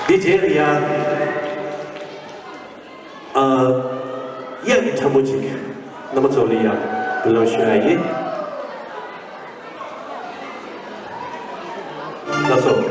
Nigeria, yang tamuji, nama Zolia, belum syai. Langsung.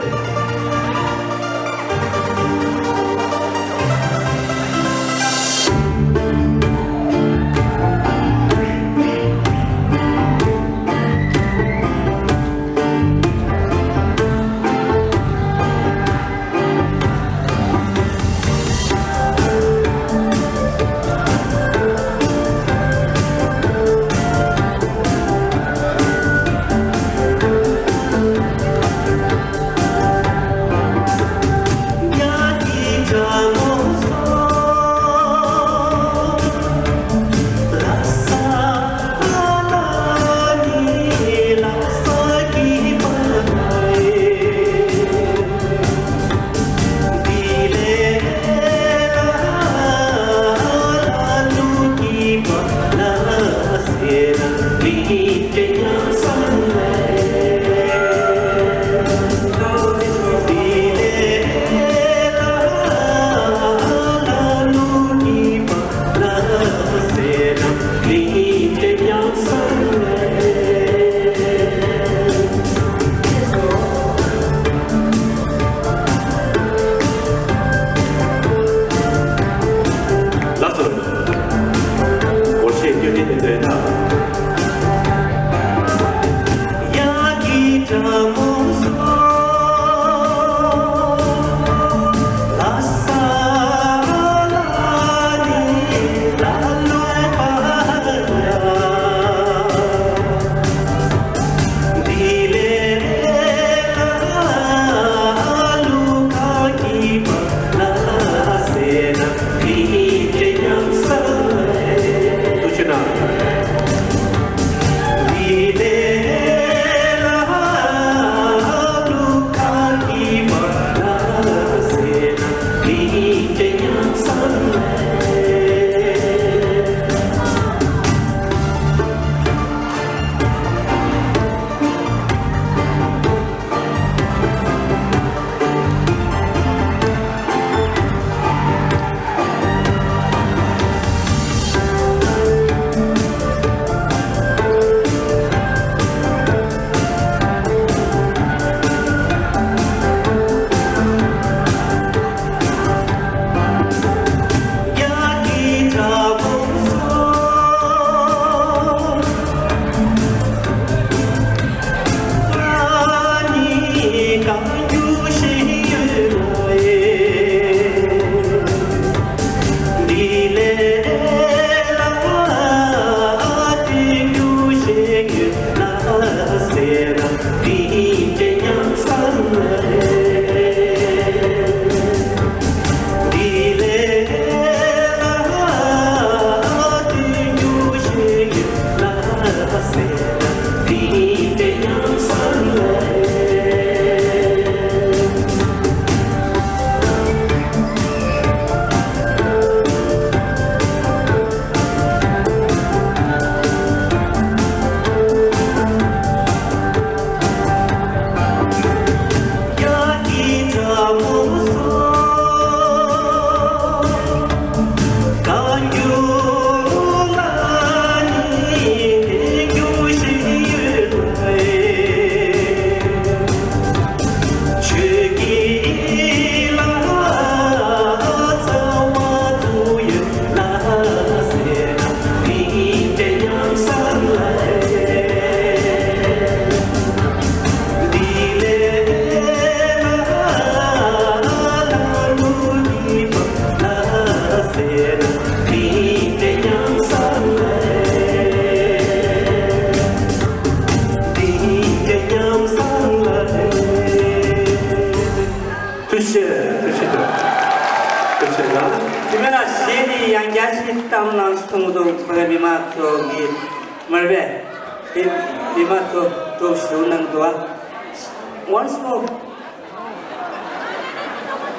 Once more.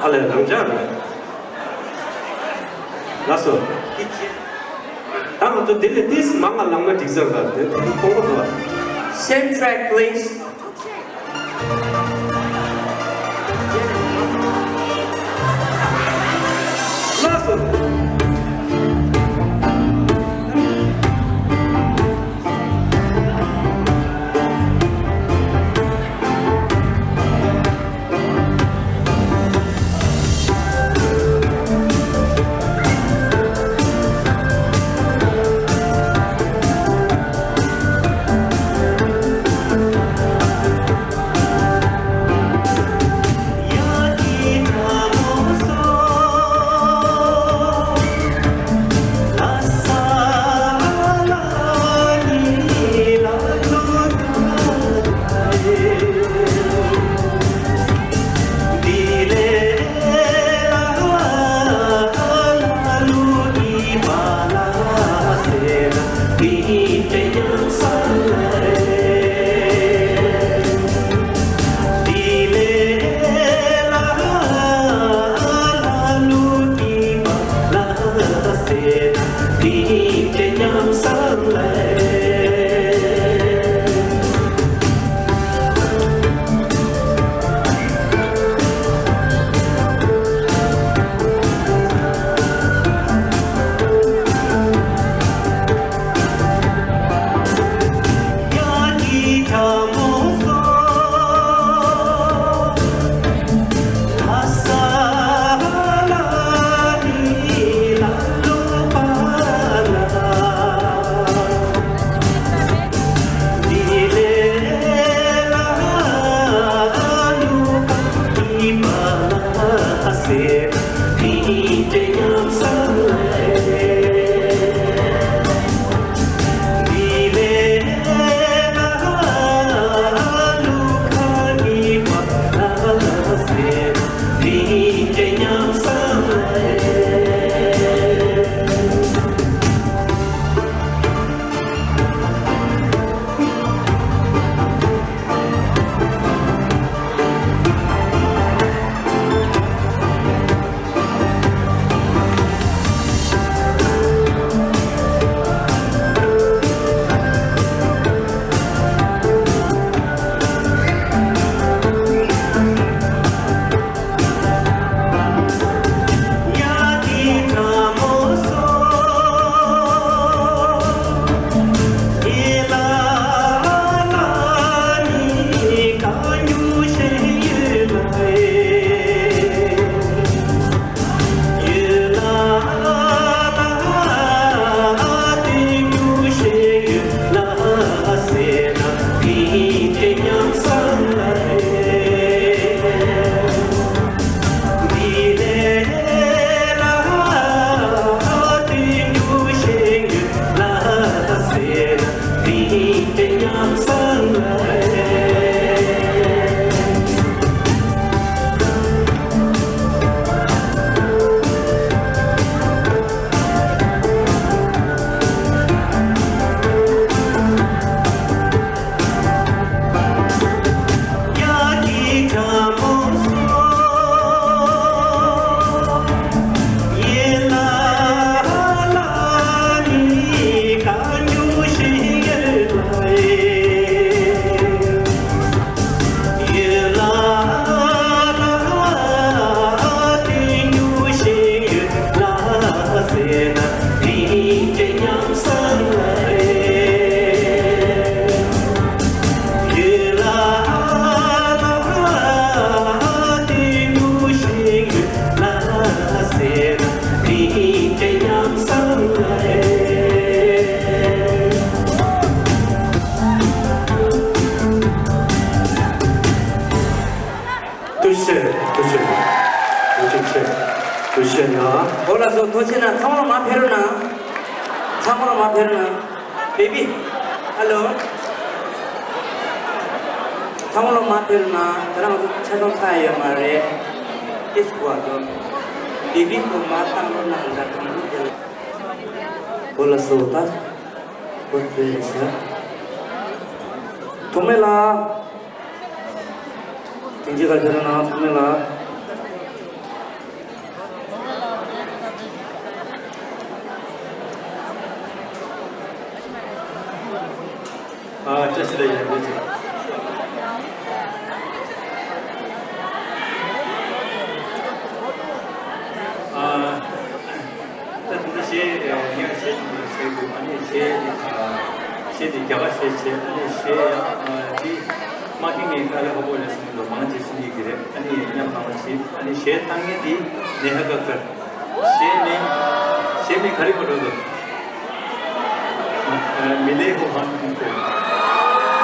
Ale 남자는 나서 다음부터 this 망할 낭만 디저가 돼. 공부도 Same track, please. Hola, so Toshina, Tamara ma Peruna. Tamara ma Peruna. Baby, hello. Tamara ma Peruna. Terang chadong saya mare. Is kuat. Baby ko ma Tamara na anda kamu. Hola, so ta. Potresya. Tumela. Tinji ka jarana tumela. Just the music.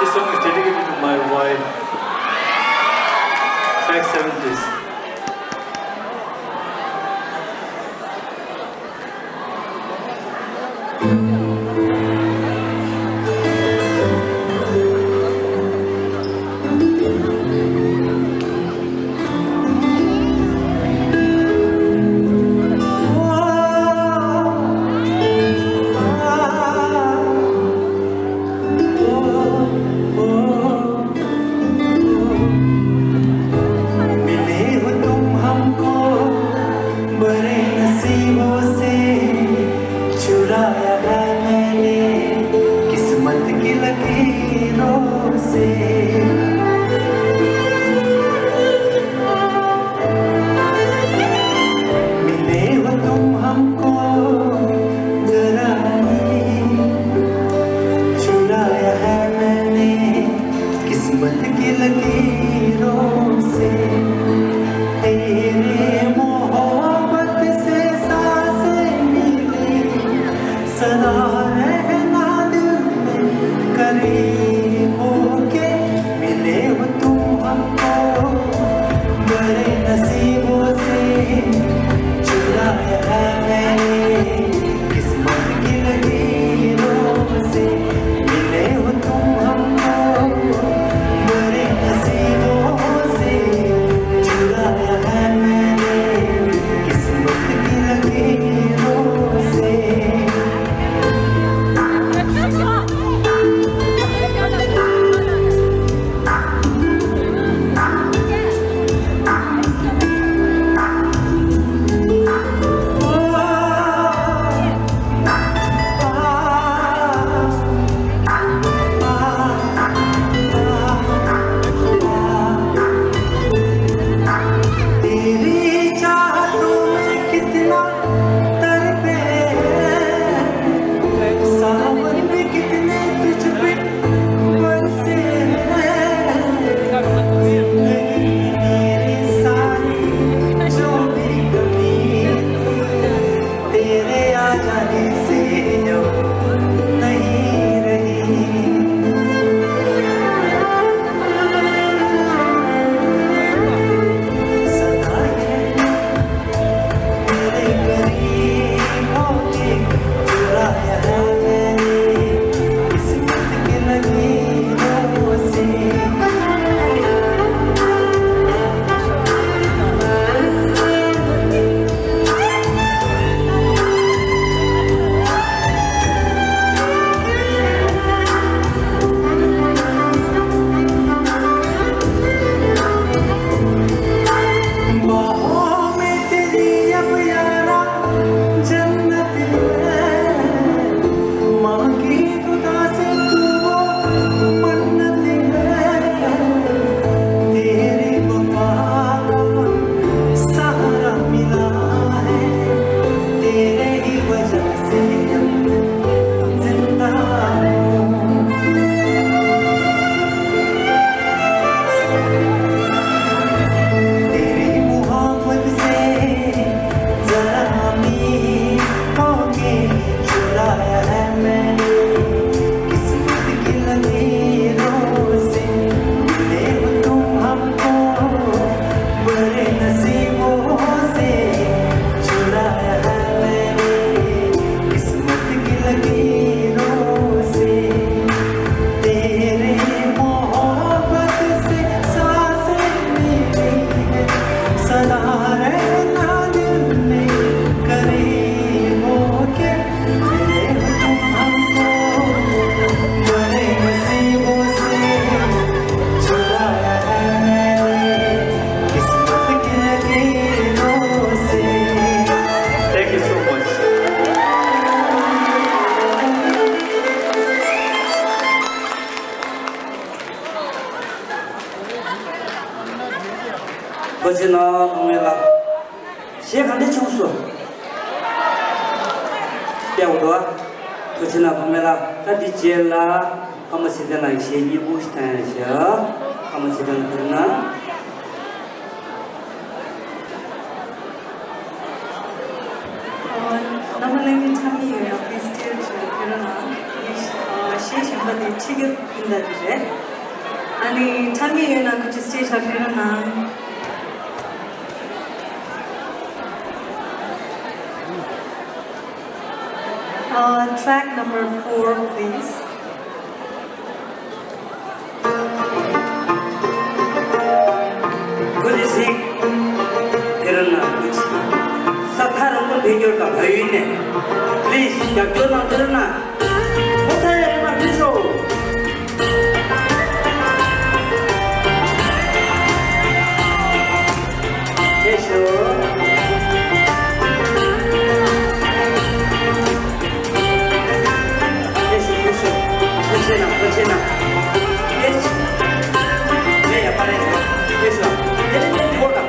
This song is dedicated to my wife. Track 70s. Mile 시작한데 청소. 배우도 그치나 보면라 까디 제라 까마시들라 시기 우스타야셔 까마시들라 나만에게 참이에요. 비스티를 그러나 시험반에 치겠다는데 아니 참이에요나 그 스테이지 그러나 track number 4 please. 그리식 그러나 그치 사타는 건 대결가 보이네 플리즈 약조나 그러나 못하야 말 비소 됐어 Cocina. Yes. Vaya, parece. Eso. Tiene un boca.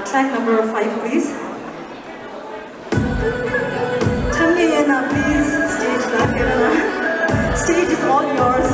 Track number 5 please. Chamiyena please stage left. Stage is all yours.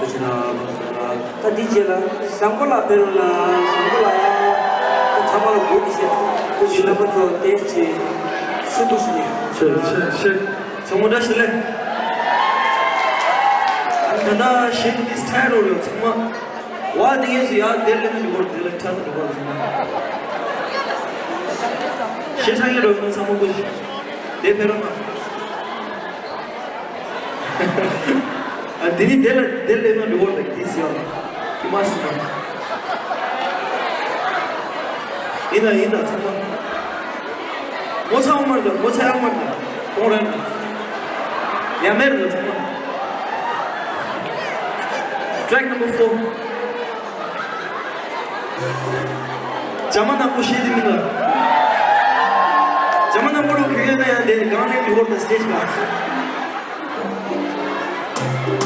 보시나 다 디제라 상골라 베로나 상골라야 자마로 보디세 그 지나부터 데스지 수부시니 정말 다시래 안타나 신 스타일로 정말 와디에서 야 델레는 이걸 델레타는 이걸 세상에 없는 사모고지 내 배로나 아 드니 델레는 이걸 델레티스야 이마스나 이나 정말 모사한 말도 모사한 말도 오랜 야메르도 정말 track number 4 자만 आपको शेर मिला 자만 आपको cricket में यार गाने की ओर the stage का Thank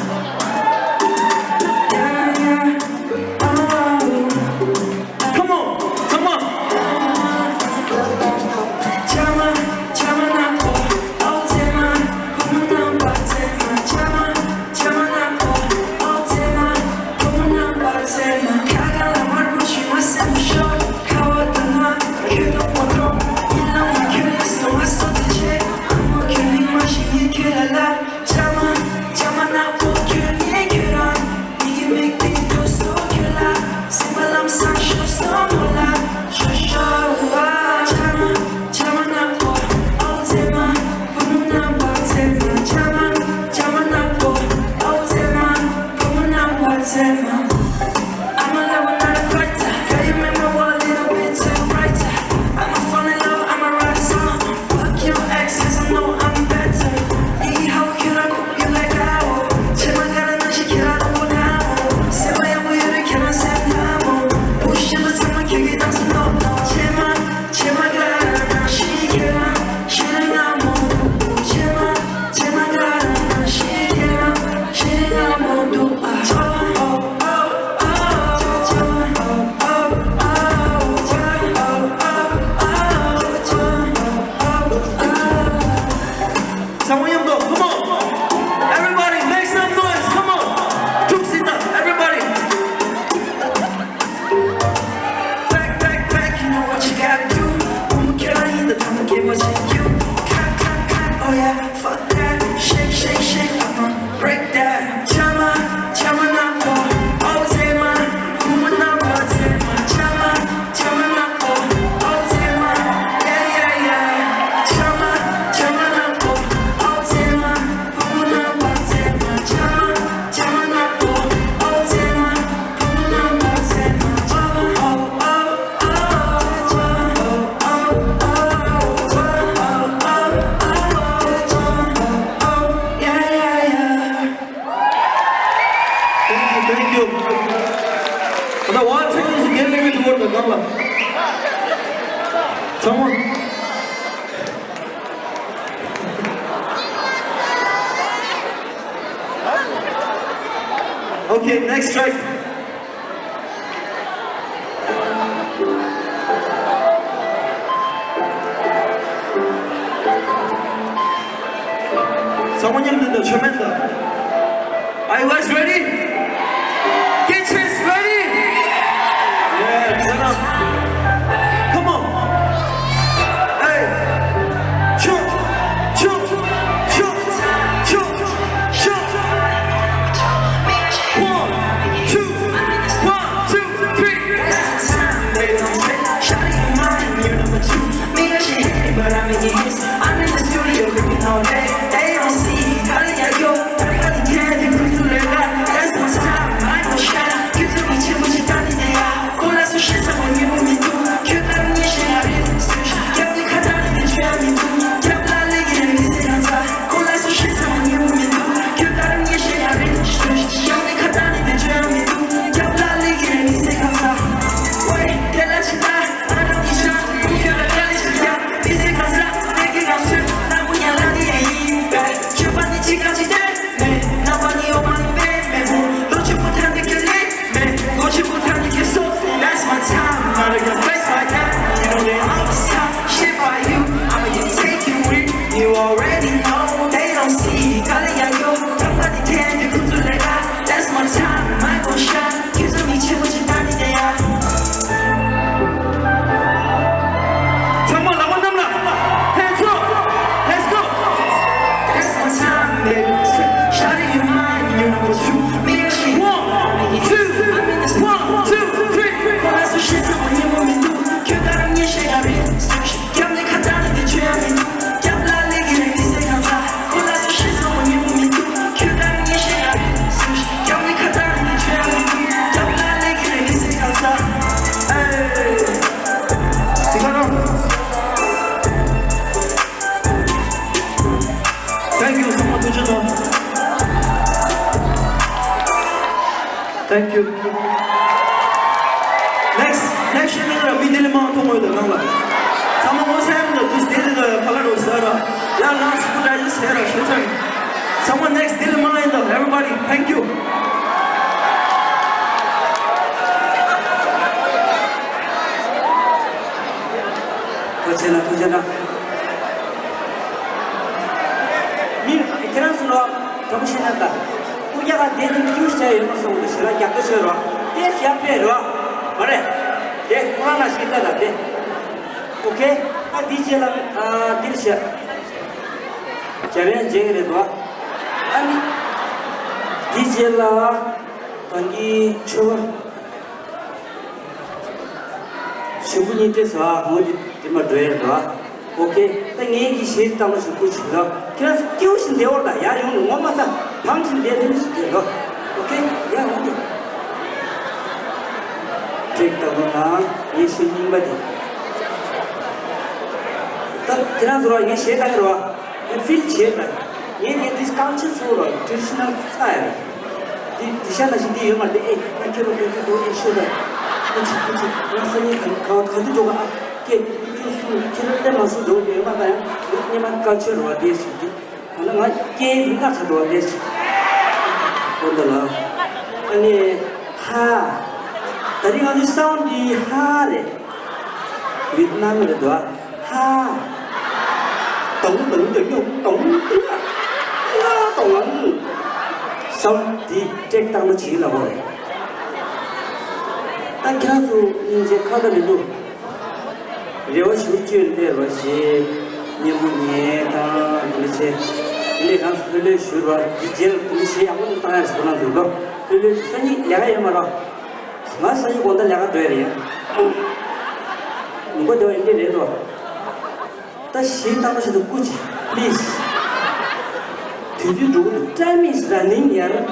you. Now, one second is getting me toward the camera. Someone. Okay, next track. Someone in the tremenda. Are you guys ready? Kitchens ready? Yeah, set up. Come on. Hey. Chop, chop, chop, chop, chop. 1, 2, 1, 2, 3. Shawty, you mine, you're number 2. Me, I should hit it, but I'm in your hits. I'm in the studio cooking all day. They don't see how they got yo. Everybody can, you can do their life. That's my style. I don't shine. You took me to what you thought they are. Call out some shit, someone you want me to. Cute out of me, shit, I didn't switch. Get me cut out of the trail, me too. Get blood, leg it, and me sit on top. Call out some shit, someone you want me to. Cute out of me, shit, I didn't switch. Get me cut out of the trail, me too. Get blood, leg it, and me sit on top. Wait, get that shit out. I don't need shot. You feel the belly, shit, yeah. Me sit on top. Make it out, shit. Now we ain't lying, yeah. Back. Chip on the chick, out your day. Man, nobody on my bed, man. Don't you put down the killing, man. Don't you put down the kiss, so that's my time. Out of your face like that. You know they all the time. Shit by you. I'ma just take you in. You already know. They don't see. Calling out yo. Nobody can. You could do like that. That's my time. 주노. Thank you. Next year middle amount of money no. Someone was having the state the color of Sarah. Yeah, last good I just heard a shit. Someone next did mind everybody. Thank you. 괜찮아. 니 그래서 정신한다. 우리가 내는 교실에 연구소 오시라 약도셔로. 예, 시합해로. 말해. 예, 코로나 시기다 돼. 오케이? 아, 디젤랑 디르시아. 저는 제게도 아니 디젤라 단기 초 수분이 돼서 어디 뭐 돼도 오케이 땅에 시 땅을 쓰고 싶어 그래서 끼우신 되어라 야 이거 너무 맞아 당신 내는 시대로 오케이 야 어디 제가나 예수님 바디 딱 그래서 이게 시대로 와 feel cheaper ये discount सोरो traditional style दिशा नशीदी ये मर्दे ए इनके लोग के दो issue है कुछ रसनी खाते जो के जो खेलते मासु दो ये बात है इतने मन कल्चर हुआ देश की मतलब ना के बिना छतो देश बोलला अनि हा तरी गाजी साउंड दी हा रे वियतनाम में दो हा tổng anh xong thì trên tăng nó chỉ là rồi anh kia su 이제 카드를 nếu chủ chuyện để rồi sẽ nhiều người ta 이제 내가 그를 주로 디젤 policy 아무도 따라 쓰거나 그거 그를 선이 내가 이 말아 맞아요 본다 내가 돼야 누가 더 인데 내도 다 시행당하셔도 꾸지 please did you know the time is running here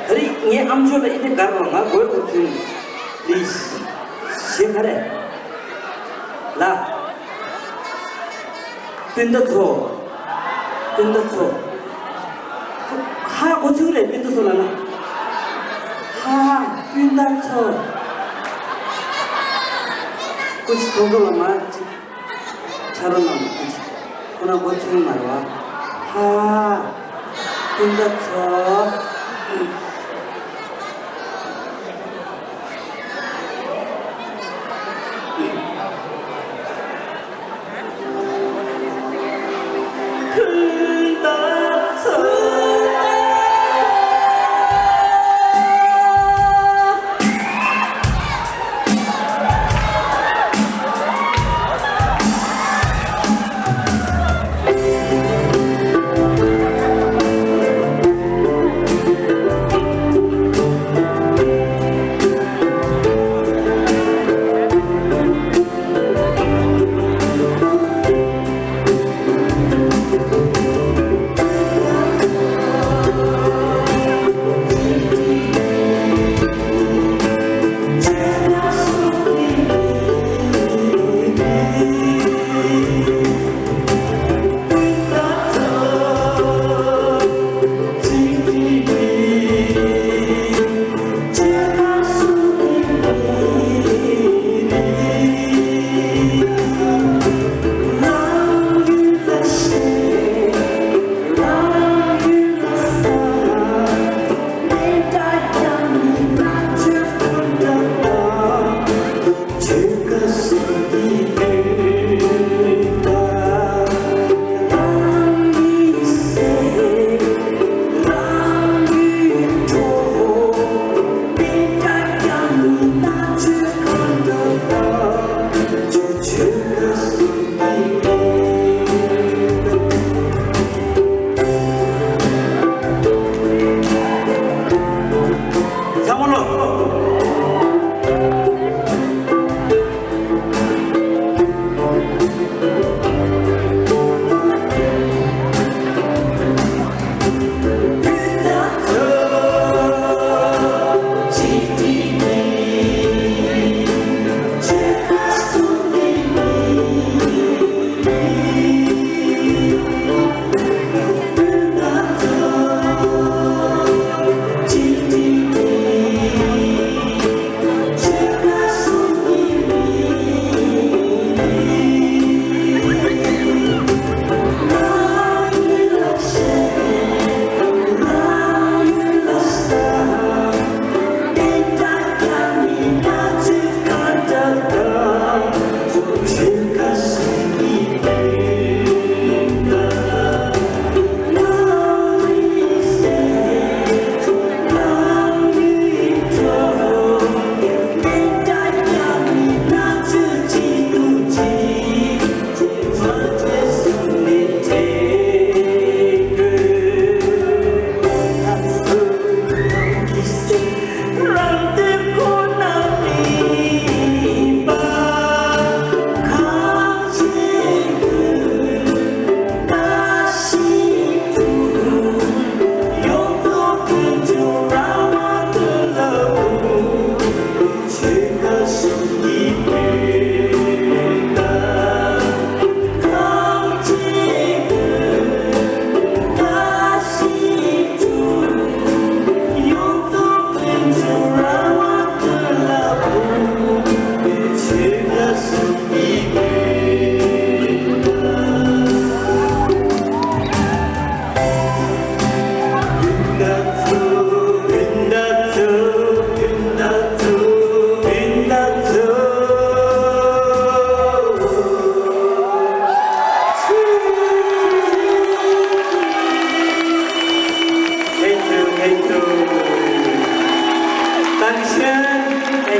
hari ini amjol ini karena gue kucing please siapa lah 빈다초 하 고치그래 빈다초라나 하 빈다초 고치 도도라마 차로나 고치 그나 고치는 말와 하 빈다초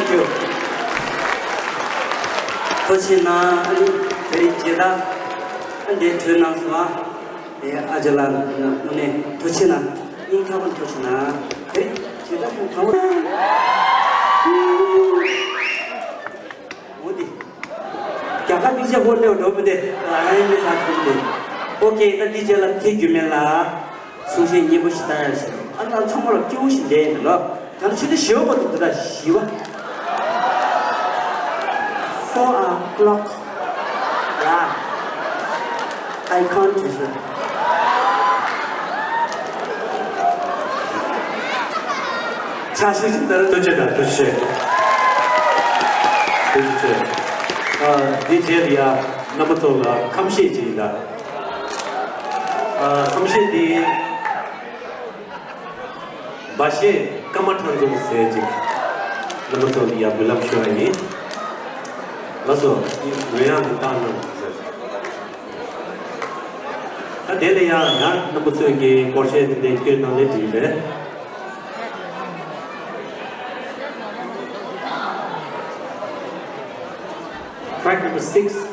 Thank you. Toshina, very jeda, and they turn out Ajalan, Toshina, income Toshina, very jeda from Tower. Woody. Kaka DJ hold out over there. I am not okay, the DJ like Tigumela, Susan Yibush stars. I'm not tomorrow Jewish day. Look, can't you show what to the Shiva? 4 o'clock. Yeah. I can't listen. 자신 있다는 도체다, 도체. 도체. DJ야, 나부터가 감시지다. 감시디 맛이 까마탄 좀 세지. 나부터야 불랍쇼니. 그래서 왜냐면 다는 내려야 나 나부터게 거시에 대해 나는 뒤에 Track number 6.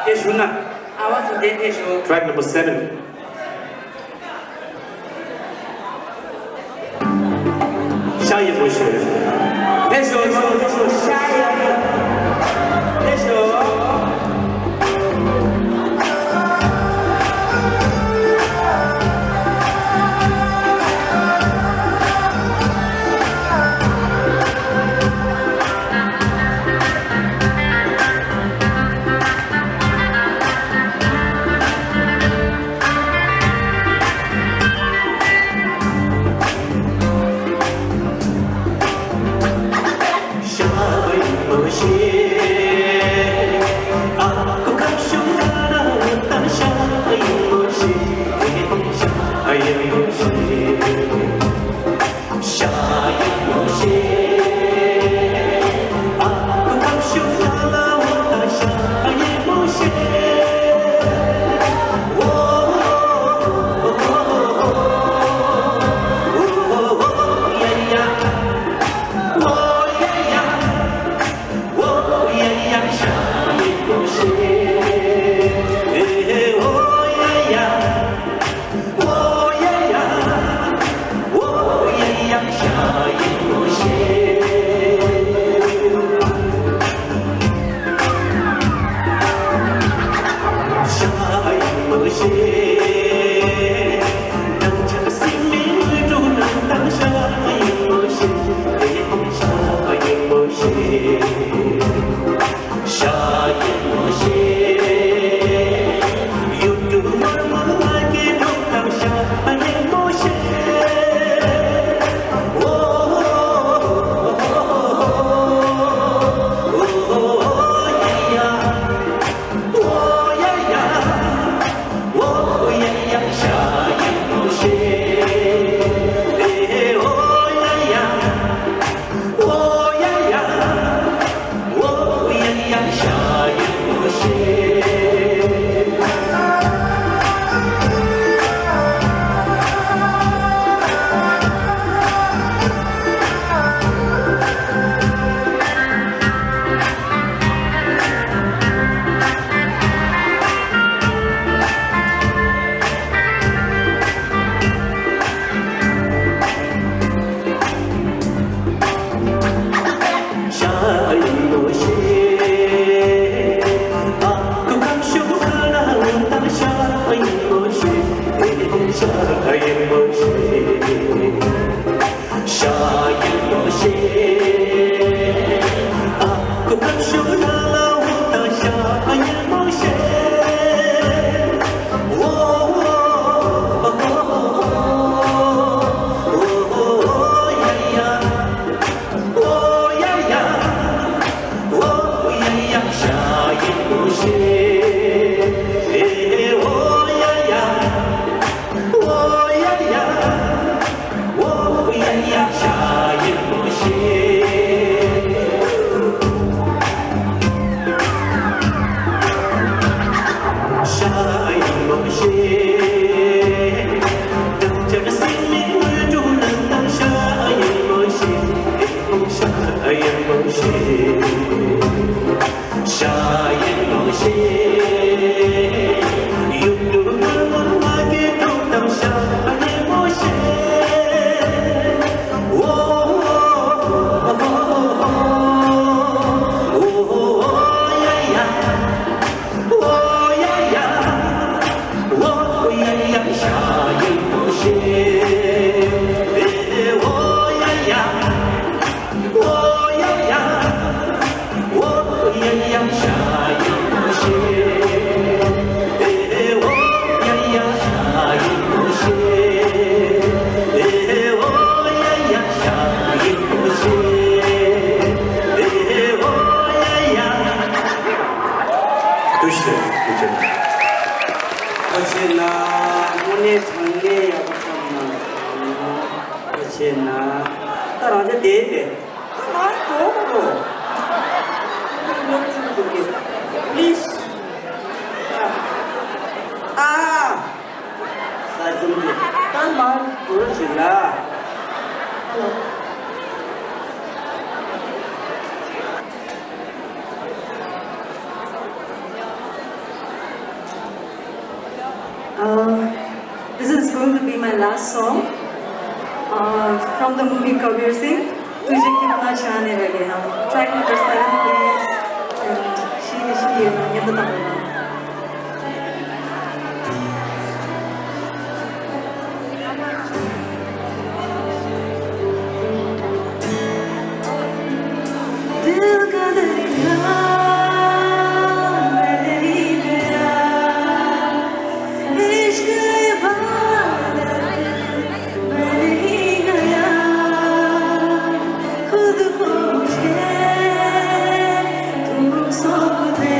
대수나 아와서 내 대수 Track number 7. 샤이의 모습. 대수 샤이야 대수 This is going to be my last song from the movie Kabir Singh. तुझे कितना चाहने लगे हम. Track number 7, please. And she ये बताऊँगा. दिल का दरिया बह गया, इश्क इबादत बन ही गया, खुद को मुझे तू सौंप दे.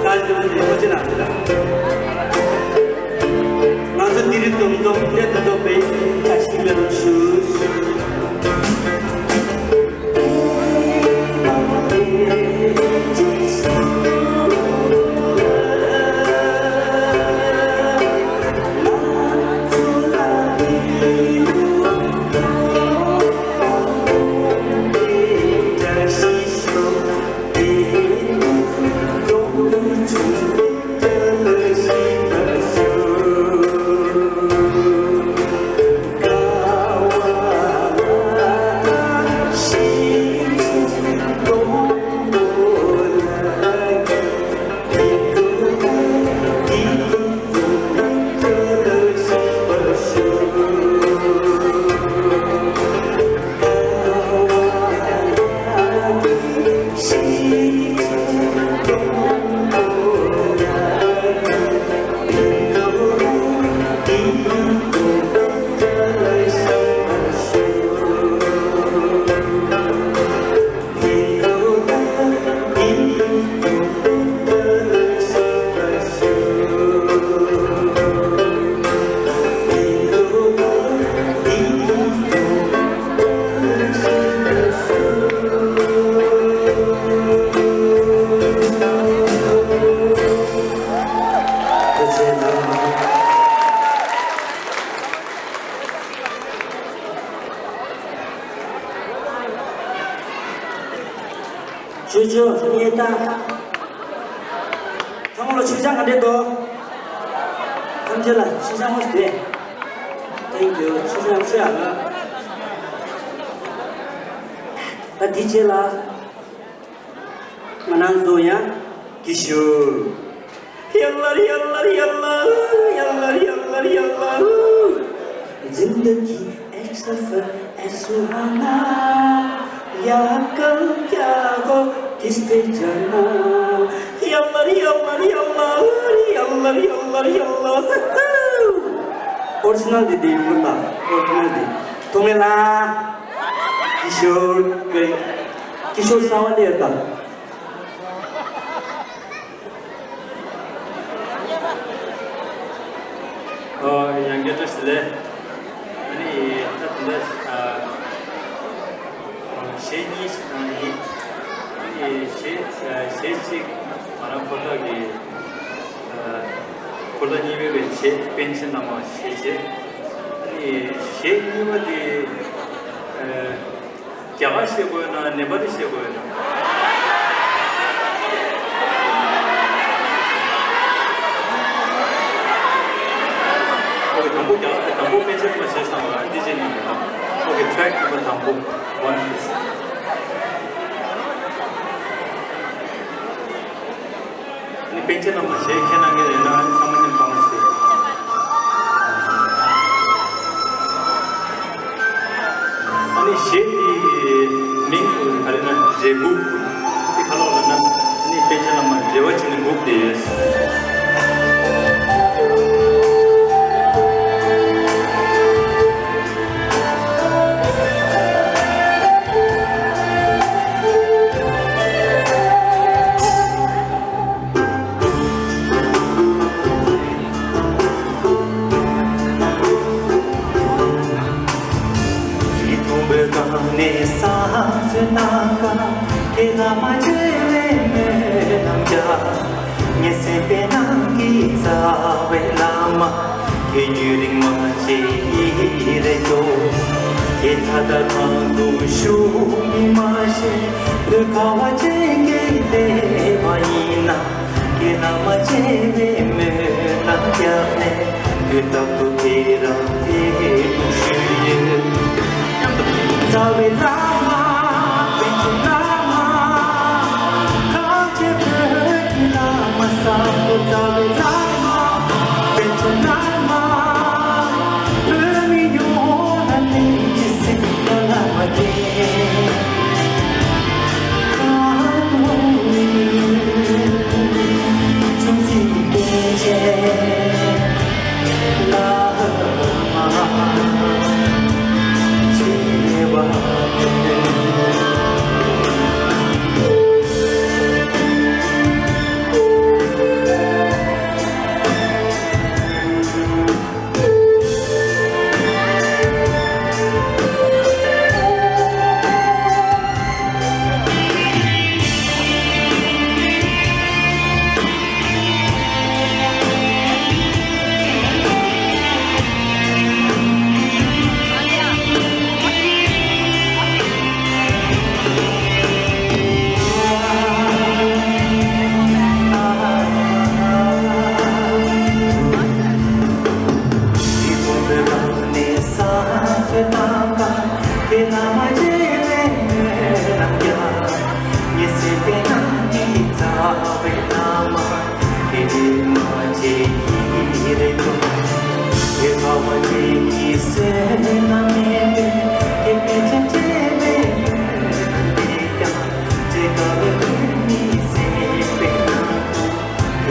사실은 이거진 않습니다. 나서 디리 똥똥 레드도 베이스 아시면 슈스 주주 일단 정말로 시장한데도 언제나 시장을 돼. 땡큐 시장 수양아. 나 디제라 만난도야 기슈. 얄라리 얄라리 얄라 얄라리 얄라리 얄라. जिंदगी एक सफर है सुहाना या कल क्या हो किस पे जाना Yalla Yalla Yalla Yalla Yalla Yalla original दीदी मुन्ना ओरिजिनल दी तुम्हें ना किशोर सावन देता 양계도 실래 아니 근데 세니 시간이 아니 세식 바람보다기 콜라니베 세 펜션 남아 세제 아니 세니와디 갸바시 보이나 네바디시 보이나 담보 펜션만 세상으로 디자인입니다. 거기 트랙 number 담보 1 ini pension number saya kena nggak ada sama yang kamu sih. Ini saya di minggu hari ini jebu di kalau mana ini pension number lewat sini book dia.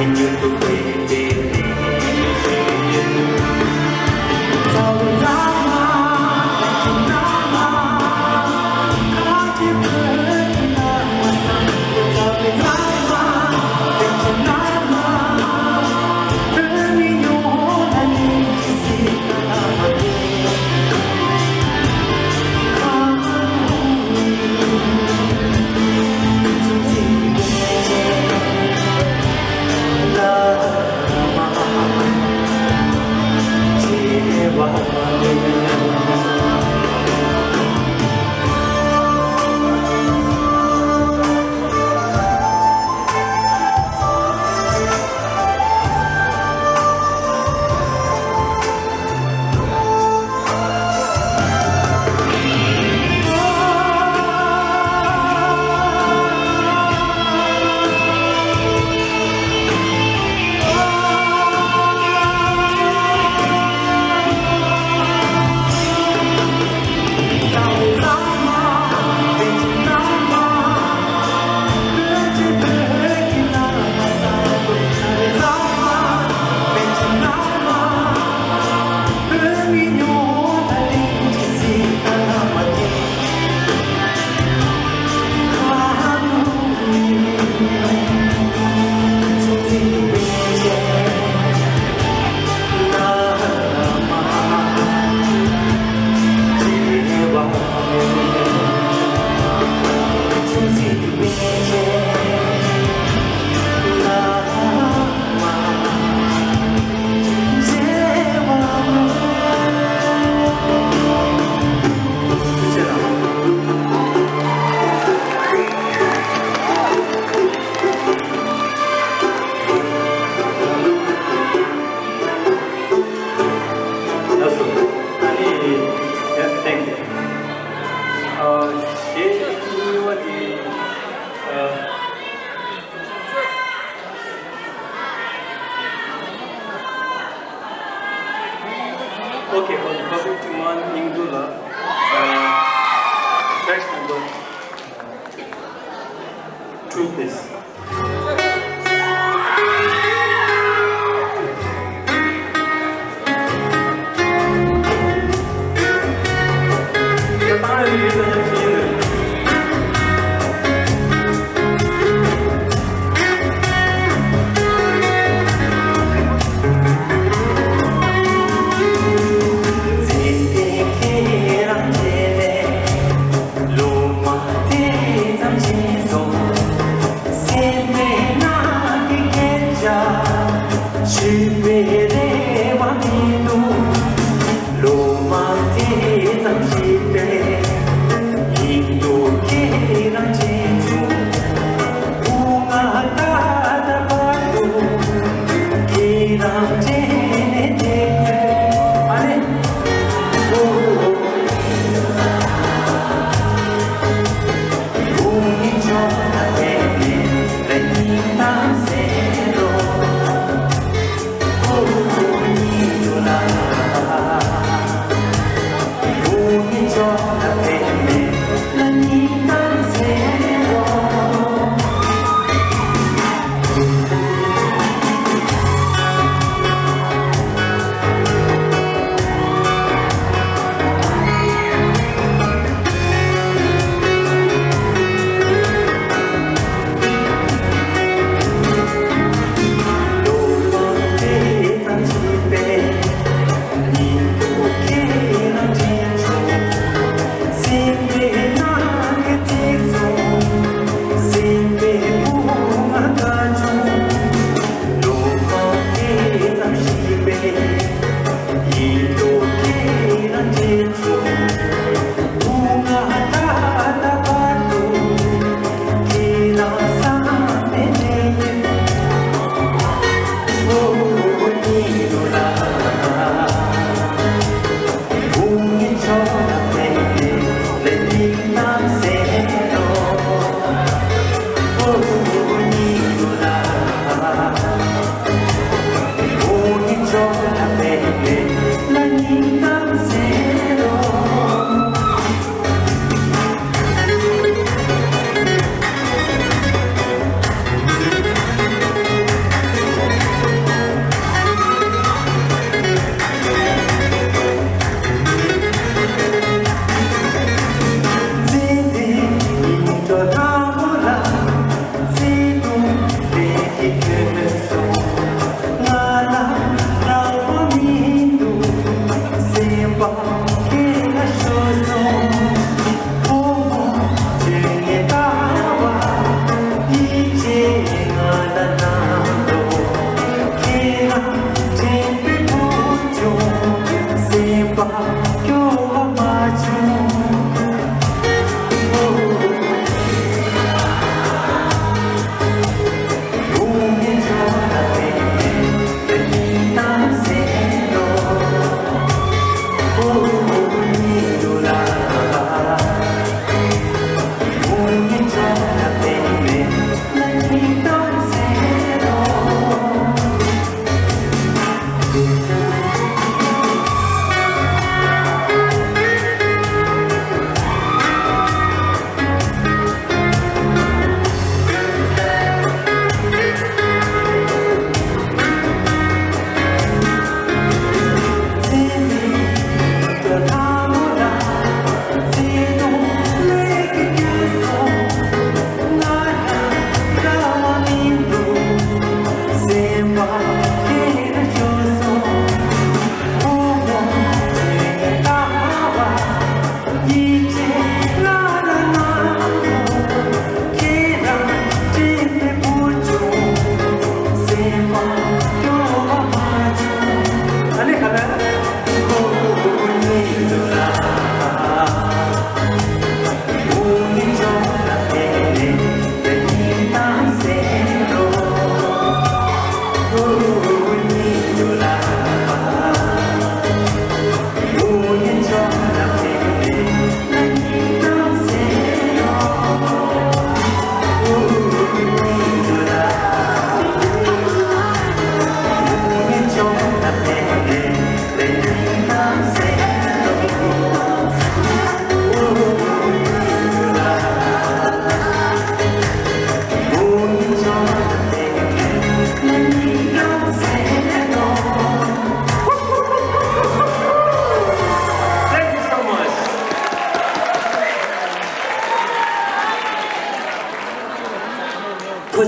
continue to believe in Okay, on Public Tuman Ingdula, track number 2 please. Luma te tam chi so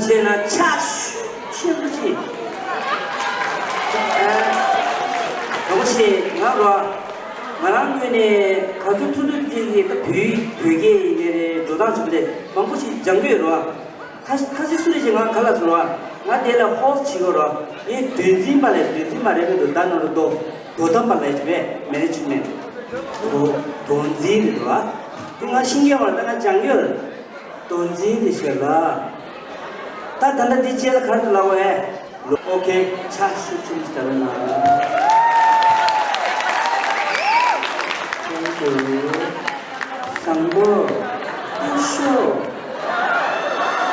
번째는 차슈 시험지 그것이 나와 말하면에 가족 투들이 되게 이게 노다지인데 망고시 장교로 다시 수리지가 갈라서로 나 내가 호스치고로 이 된진말에도 단어로 도담발레집에 매니지먼트 돈진이로와 그가 신경을 내가 장교 돈진이시라 다 단단히 지어서 가르치려고 해 오케이 차슈 좀 있다나 상부 이슈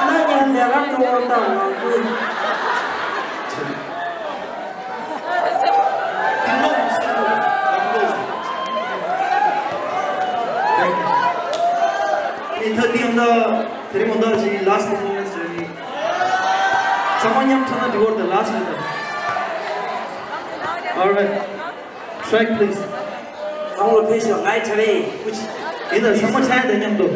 나냐 내가 좋았다 이 터디온다 데리몬다 지 last performance journey. Someone yam turn toward the last rhythm. All right, track please. 상으로 페이션 나이 차례 그치 Either someone try the yam do.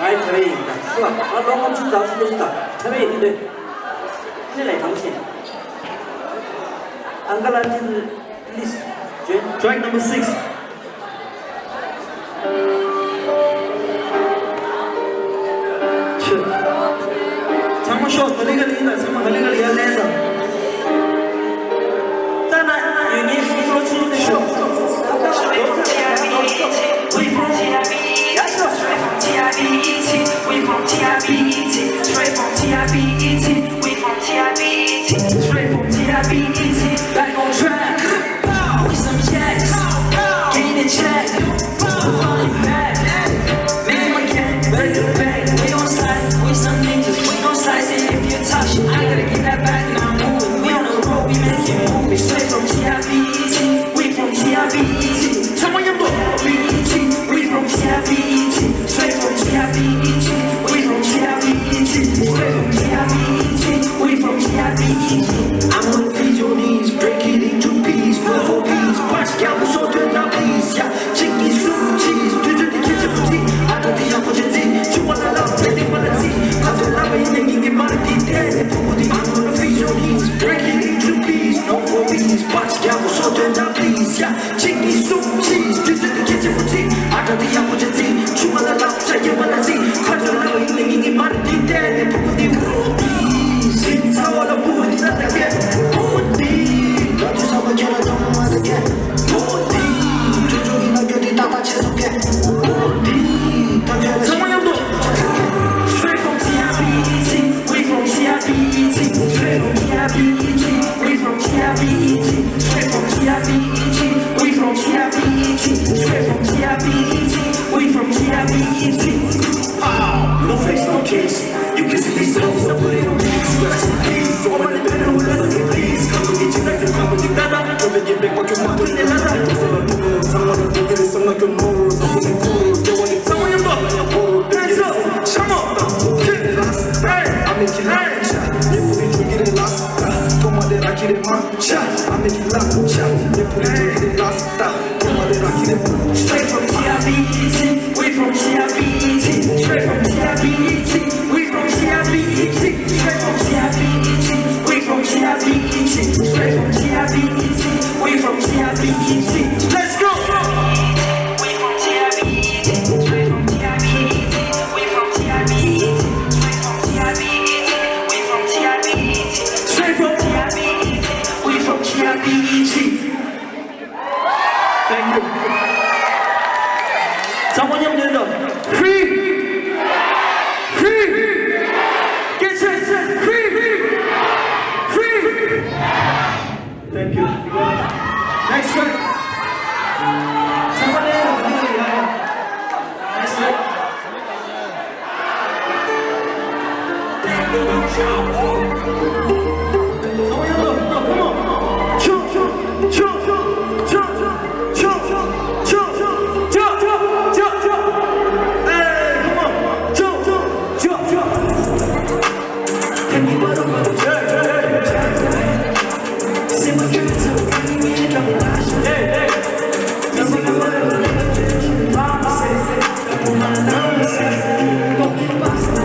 나이 차례입니다 수학 너무 춥다 수고했다 차례 있는데 큰일 나 당신 안 갈라진 플리즈 Track number 6. Someone shows Haligali in someone Haligali Yalenda. 따나 유니 이거 쇼 We from TIBET, we from TIBET, straight from TIBET, we from TIBET, straight from TIBET, back on track, with some checks, getting a check, falling back, man, we can't break the back, we on side, with some ninjas, we gon' slice it if you touch it, I gotta get that back and I'm moving, we on the road, we making movies, straight from TIBET, we from TIBET, someone you we from TIBET, straight from TIBET, we from TIBET, straight from TIBET, we from TIBET. I'm on your knees, break it into pieces, no for peace, watch out, so turn up please, yeah, chicken soup, cheese, do the kitchen routine, I do the opposite, you wanna love, they wanna see, I don't love it, they give money, dead, I'm on your knees, break it into pieces, no for peace, watch out, so turn up please, yeah, chicken soup, cheese, do the kitchen routine, I do the opposite, you wanna love, you wanna see, I don't love it, they give money, dead, since I wanna put it up again, 너 주사와 결혼 너무 많게 어디 조종이나 결이 다 받쳐줄게 어디 더 결혼 성원형도 Straight from TIBET, we from TIBET, straight from TIBET, we from TIBET, straight from TIBET, we from TIBET, straight from TIBET, we from TIBET. No face, no case. You can see these songs, I put it on mix. Rest in peace, so I'm in the middle, let me please. Come to get you like the come with the dada. Come and get back what you want to the ladder. Someone to get it, someone to know. Someone to cool, you want it. Someone you know. Hands up, come on. Get it last. I make it last. You put it, you get it last. Come on, then I get it matcha. I make it last. You put it, you get it last. Come on, then I get it. Straight from TIBET, we from TIBET, straight from TIBET, we from TIBET, straight from TIBET, we from TIBET, straight from TIBET, we from TIBET. Let's go! We from TIBET, straight from TIBET, we from TIBET, straight from TIBET, we from TIBET. Thank you. Someone yam do free, free, get set, free, free. Thank you. Next track. Someone next track. Someone yam do. Come on. Choo. Basta.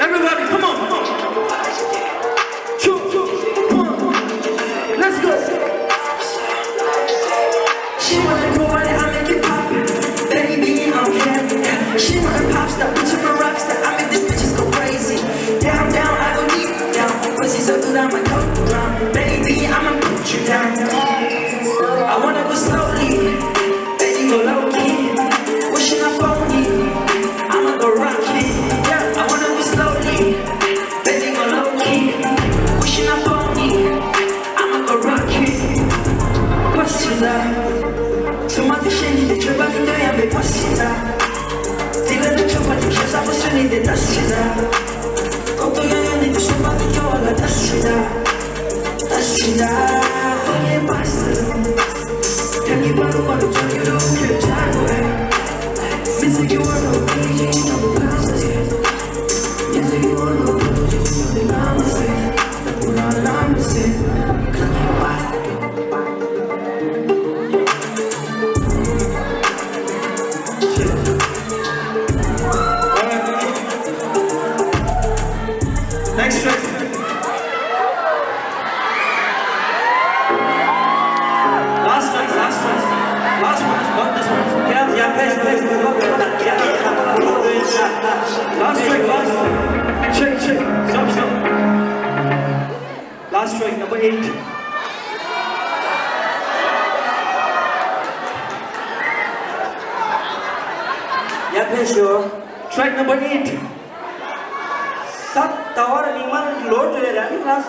Everybody, come on. 2, 1, let's go. She wanna go out and I make it pop. Baby, I'm here. She wanna pop star, bitch, I'm a rock star. I make these bitches go crazy. Down, down, I go deep down. Pussy so good, I'ma go down. Baby, I'ma put you down. I wanna go slowly. Baby, go low key. Wishing I phone you. I'ma go rock it. Yeah, I wanna go slowly. Baby, go low key. Wishing I phone you. I'ma go rock it. Passida. Tomate scendi di ciò che noi abbiamo passita. Ti vedo ciò che ti sa possioni di tassida. Conto che io non ti so ma ti ho la tassida. Tassida. Ogni basta. Che vado quando c'è che non che c'è. Senza che vuoi non non passa. Senza che vuoi non l'amo se. Da pura l'amo se. Ogni basta. Next track. Last track. Last one. Not this one. Last track. Check. Stop. Last track, number 8. 옆에 쇼. Track number 8. 딱 타워를 이만 로드라는 가수.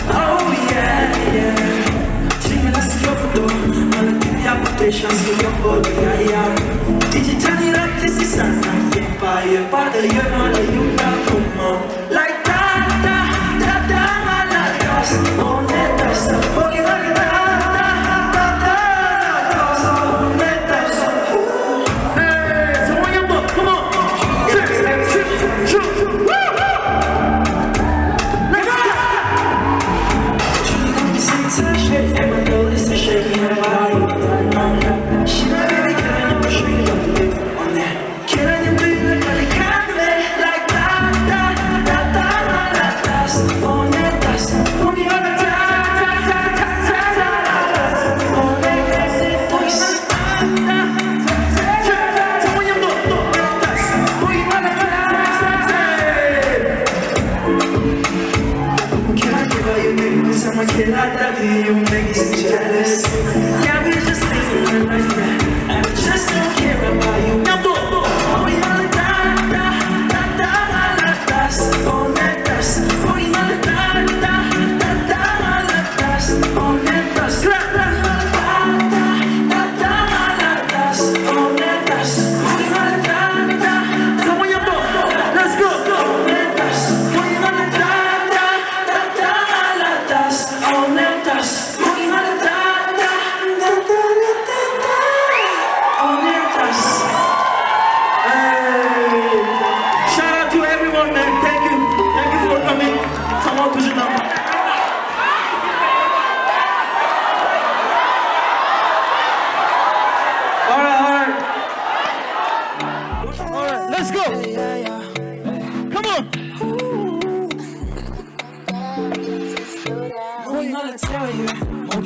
Oh yeah. 지금 다시 겪어도 너는 TV 앞에 샹스 겪어도 야야 디지털이 락지 세상 예뻐 받아 열마다 육각구멍 Like da malakas 오늘 떴어 보기만 다 오늘 떴어 Hey, someone your book, come on. Shoot. Let's go. And my girl is a shaking her body. She my baby girl, I know she love it on that. Can I do it like a camera? Like da malakas on that dust. Only on the on that voice. Someone your book. Can I give her your name? Cause someone can I love you, you make me jealous. Yeah, we just living a life that I just don't care about you. Oh, you wanna malakas on that dust. Oh, you wanna malakas on that dust. Malakas on that dust. Oh, you wanna Someone your book. Let's go. on that dust. Oh, you wanna malakas on that dust. Oh, you wanna on that dust.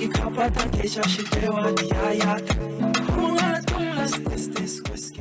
거기 가봤던 계절식 대화 야야. 멍하나 동라스 this whiskey.